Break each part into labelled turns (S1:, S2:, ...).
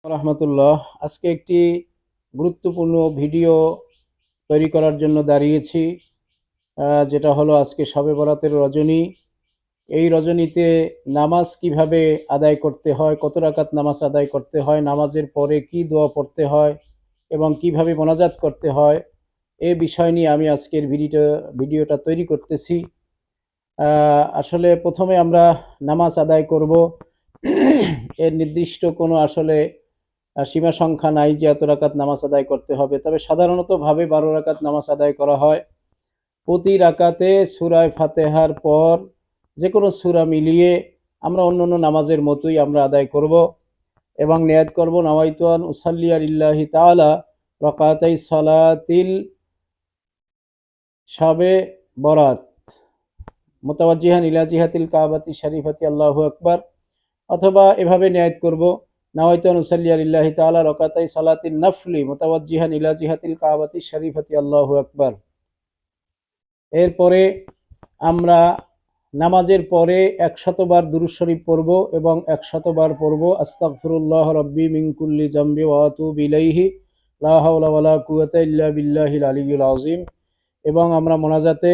S1: রহমতুল্লাহ। আজকে একটি গুরুত্বপূর্ণ ভিডিও তৈরি করার জন্য দাঁড়িয়েছি, যেটা হলো আজকে শবে বরাতের রজনী। এই রজনীতে নামাজ কিভাবে আদায় করতে হয়, কত রাকাত নামাজ আদায় করতে হয়, নামাজের পরে কি দোয়া পড়তে হয় এবং কিভাবে মোনাজাত করতে হয়, এই বিষয় নিয়ে আমি আজকের ভিডিওটা তৈরি করতেছি। আসলে প্রথমে আমরা নামাজ আদায় করব। এর নির্দিষ্ট কোনো আসলে সীমা সংখ্যা নাই যে এত রাকাত নামাজ আদায় করতে হবে, তবে সাধারণতভাবে 12 রাকাত নামাজ আদায় করা হয়। প্রতি রাকাতে সূরায়ে ফাতিহার পর যে কোনো সূরা মিলিয়ে আমরা অন্যান্য নামাজের মতোই আমরা আদায় করব এবং নিয়াত করব নাওয়াইতু আন উসাল্লিয়া লিল্লাহি তাআলা রাকাতাই সালাতিল শবে বরাত মুতাওয়াজ্জিহান ইলা জিহাতিল কাবাতি শরীফাতি আল্লাহু আকবার। অথবা এভাবে নিয়াত করব নাওয়াইতু আন উসাল্লিয়া লিল্লাহি তাআলা রাকাতাই সালাতিন নফলি মুতাওয়াজ্জিহান ইলা জিহাতিল কাবাতি শরীফাতি আল্লাহু আকবার। এরপরে আমরা নামাজের পরে 100বার দুরূদ শরীফ পড়ব এবং 100বার পড়ব আস্তাগফিরুল্লাহ রাব্বি মিন কুল্লি যামবি ওয়া আতুবু ইলাইহি লা হাওলা ওয়ালা কুওয়াতা ইল্লা বিল্লাহিল আলিয়্যিল আযীম। এবং আমরা মোনাজাতে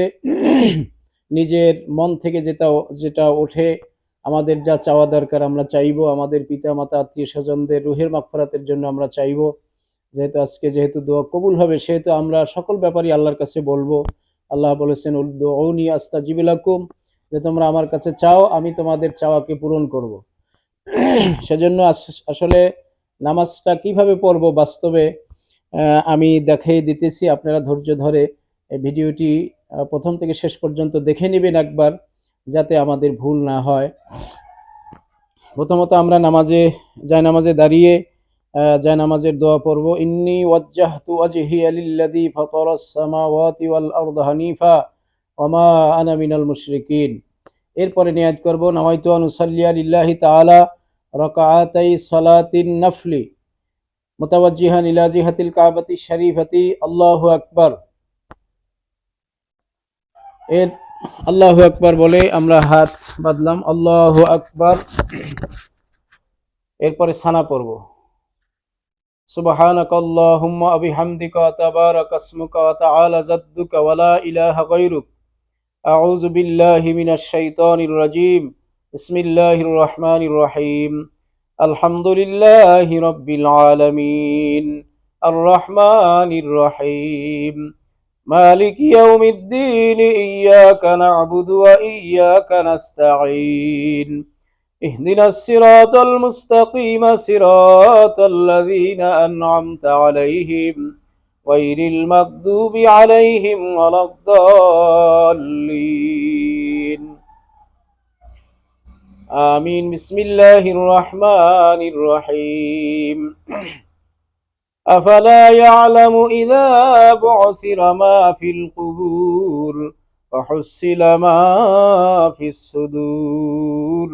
S1: নিজের মন থেকে যেটা ওঠে, আমাদের যা চাওয়া দরকার আমরা চাইবো, আমাদের পিতা মাতা আত্মীয় স্বজনদের রুহের মাগফিরাতের জন্য আমরা চাইবো। যেহেতু দোয়া কবুল হবে, সেহেতু আমরা সকল ব্যাপারই আল্লাহর কাছে বলবো। আল্লাহ বলেছেন উদউনি আস্তাজিব লাকুম, যে তোমরা আমার কাছে চাও, আমি তোমাদের চাওয়াকে পূরণ করব। সেজন্য আসলে নামাজটা কিভাবে পড়বো বাস্তবে আমি দেখিয়ে দিতেছি। আপনারা ধৈর্য ধরে এই ভিডিওটি প্রথম থেকে শেষ পর্যন্ত দেখে নেবেন একবার, যাতে আমাদের ভুল না হয়। প্রথমত আমরা নামাজে দাঁড়িয়ে নামাজের দোয়া পড়ব। ইন্নী ওয়াজ্জাহতু ওয়াজহিয়া লিল্লাযী ফাতারাস সামাওয়াতি ওয়াল আরদা হানিফা ওয়া মা আনা মিনাল মুশরিকিন। এরপরে নিয়াত করব নাওয়াইতু আন উসাল্লিয়া লিল্লাহি তাআলা রাকাআতাই সালাতিন নফলি মুতাওয়াজ্জিহান ইলা জিহাতিল কাবাতি শরীফাতি আল্লাহু আকবার। এর আল্লাহু আকবার বলে আমরা হাত বাঁধলাম, আল্লাহু আকবার। এরপরে সানা পড়ব, সুবহানাকাল্লাহুম্মা ওয়া বিহামদিকা তাবারাকা ইসমুকা ওয়া তাআলা জাদ্দুকা ওয়া লা ইলাহা গায়রুক। আউযু বিল্লাহি মিনাশ শাইতানির রাজীম। বিসমিল্লাহির রহমানির রহিম। আলহামদুলিল্লাহি রাব্বিল আলামিন আর রহমানির রহিম মালিকি ইয়াউমিদ্দিন ইয়্যাকা না'বুদু ওয়া ইয়্যাকা নাস্তাঈন ইহদিনাস সিরাতাল মুস্তাকিম সিরাতাল লাযীনা আন'আমতা আলাইহিম গায়রিল মাগদুবি আলাইহিম ওয়ালাদ-দাল্লিন। আমিন। বিসমিল্লাহির রহমানির রহিম। أفلا يعلم إذا بعثر ما في القبور وحصل ما في الصدور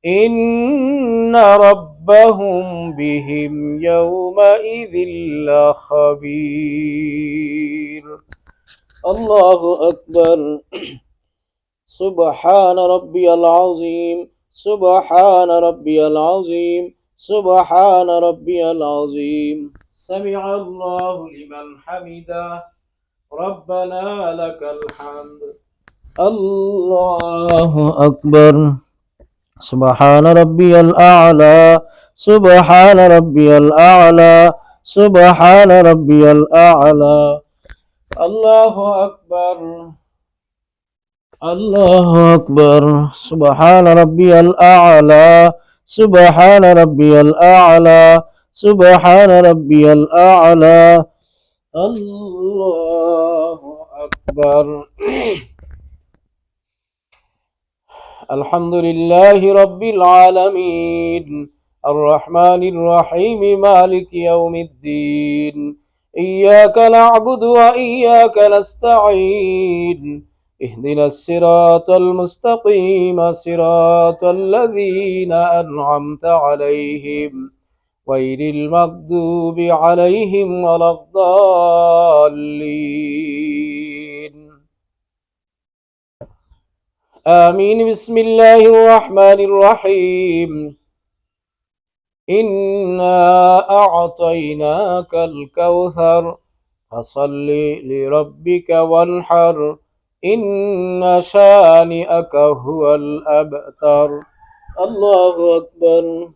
S1: إن ربهم بهم يومئذ لخبير. الله أكبر. سبحان ربي العظيم. سبحان ربي العظيم. سبحان ربي العظيم. سمع الله لمن حمده. ربنا لك الحمد. الله أكبر. سبحان ربي الأعلى. سبحان ربي الأعلى. سبحان ربي الأعلى. الله أكبر. الله أكبر. سبحان ربي الأعلى. سبحان ربي الأعلى. سبحان ربي الأعلى. الله أكبر. الحمد لله رب العالمين الرحمن الرحيم مالك يوم الدين إياك نعبد وإياك نستعين اهدنا الصراط المستقيم صراط الذين أنعمت عليهم غير المغضوب عليهم ولا الضالين. آمين. بسم الله الرحمن الرحيم. إنا أعطيناك الكوثر فصل لربك وانحر إن شانئك هو الأبتر الله أكبر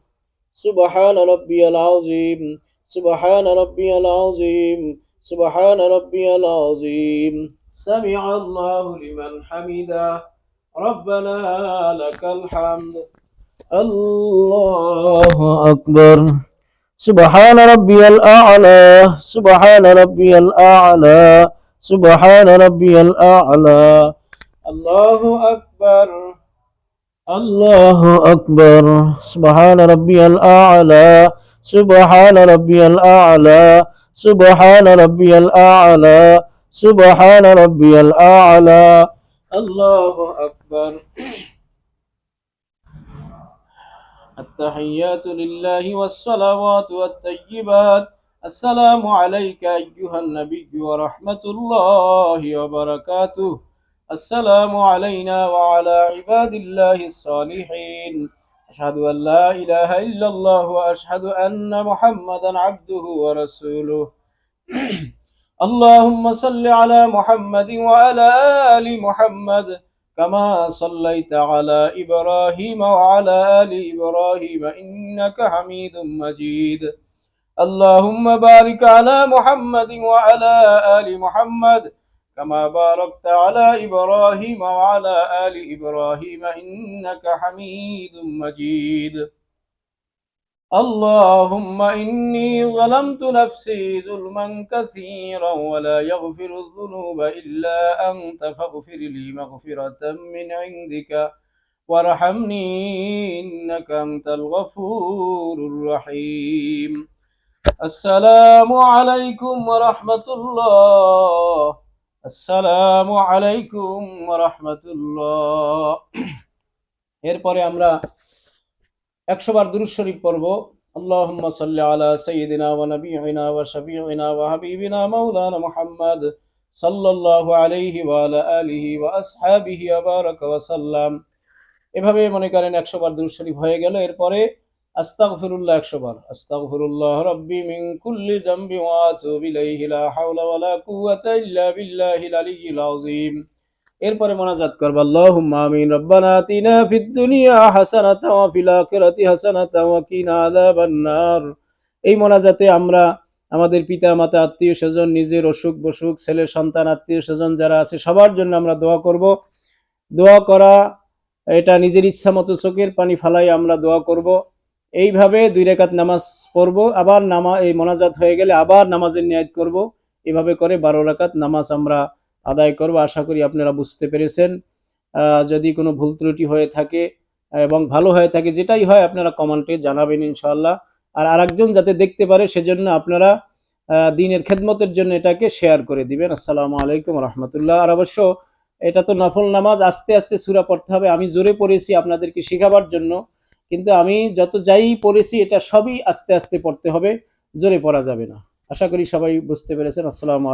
S1: سبحان ربي العظيم سبحان ربي العظيم سبحان ربي العظيم سمع الله لمن حمده ربنا لك الحمد الله أكبر سبحان ربي الأعلى سبحان ربي الأعلى سبحان ربي الأعلى الله أكبر الله أكبر سبحان ربي الأعلى سبحان ربي الأعلى سبحان ربي الأعلى سبحان ربي الأعلى الله أكبر التحيات لله والصلوات والطيبات السلام عليك أيها النبي ورحمة الله وبركاته السلام علينا وعلى عباد الله الصالحين أشهد أن لا إله إلا الله وأشهد أن محمدا عبده ورسوله اللهم صل على محمد وعلى آل محمد كما صليت على إبراهيم وعلى آل إبراهيم إنك حميد مجيد اللهم بارك على محمد وعلى آل محمد كما باركت على إبراهيم وعلى آل إبراهيم إنك حميد مجيد اللهم إني ظلمت نفسي ظلما كثيرا ولا يغفر الذنوب إلا أنت فاغفر لي مغفرة من عندك وارحمني إنك أنت الغفور الرحيم السلام عليكم ورحمة الله السلام عليكم ورحمة الله এরপরে আমরা 100 বার দুরূদ শরীফ পড়ব আল্লাহুম্মা সাল্লি আলা সাইয়্যিদিনা ওয়া নাবিয়িনা ওয়া শাফিঈনা ওয়া হাবিবিনা মাওলানা মুহাম্মদ সাল্লাল্লাহু আলাইহি ওয়া আলা আলিহি ওয়া আসহাবিহি ওয়া বারাকা ওয়া সাল্লাম। এভাবে মনে করেন 100 বার দুরূদ শরীফ হয়ে গেল। এরপরে আস্তাগফিরুল্লাহ 100 বার আস্তাগফিরুল্লাহ রাব্বি মিন কুল্লি যামবি ওয়া আতুবু ইলাইহি লা হাওলা ওয়া লা কুওয়াতা ইল্লা বিল্লাহিল আলিয়্যিল আযীম। এরপরে মোনাজাত করব আল্লাহুম্মা আমিন রব্বানা আতিনা ফিদ দুনিয়া হাসানাতাও ওয়া ফিল আখিরাতি হাসানাতাও ওয়া কিনা আযাবান নার। এই মোনাজাতে আমরা আমাদের পিতা মাতা আত্মীয় স্বজন নিজের অসুখ বসুখ ছেলে সন্তান আত্মীয় স্বজন যারা আছে সবার জন্য আমরা দোয়া করব। দোয়া করা এটা নিজের ইচ্ছা মতো চোখের পানি ফালাই আমরা দোয়া করব। এইভাবে 2 রাকাত নামাজ পড়ব, আবার এই মোনাজাত হয়ে গেলে আবার নামাজের নিয়াত করব। এভাবে করে 12 রাকাত নামাজ আমরা আদায় করব। আশা করি আপনারা বুঝতে পেরেছেন। যদি কোনো ভুল ত্রুটি হয়ে থাকে এবং ভালো হয়ে থাকে, যেটাই হয় আপনারা কমেন্টে জানাবেন ইনশাআল্লাহ। আর আরেকজন যাতে দেখতে পারে সেজন্য আপনারা দ্বীনের খেদমতের জন্য এটাকে শেয়ার করে দিবেন। আসসালামু আলাইকুম ওয়া রাহমাতুল্লাহ। আর অবশ্য এটা তো নফল নামাজ, আস্তে আস্তে সূরা পড়তে হবে। আমি জোরে পড়েছি আপনাদেরকে শেখাবার জন্য, কিন্তু আমি যত যাই পড়েছি এটা সবই আস্তে আস্তে পড়তে হবে, জোরে পড়া যাবে না। আশা করি সবাই বুঝতে পেরেছেন। আসসালামু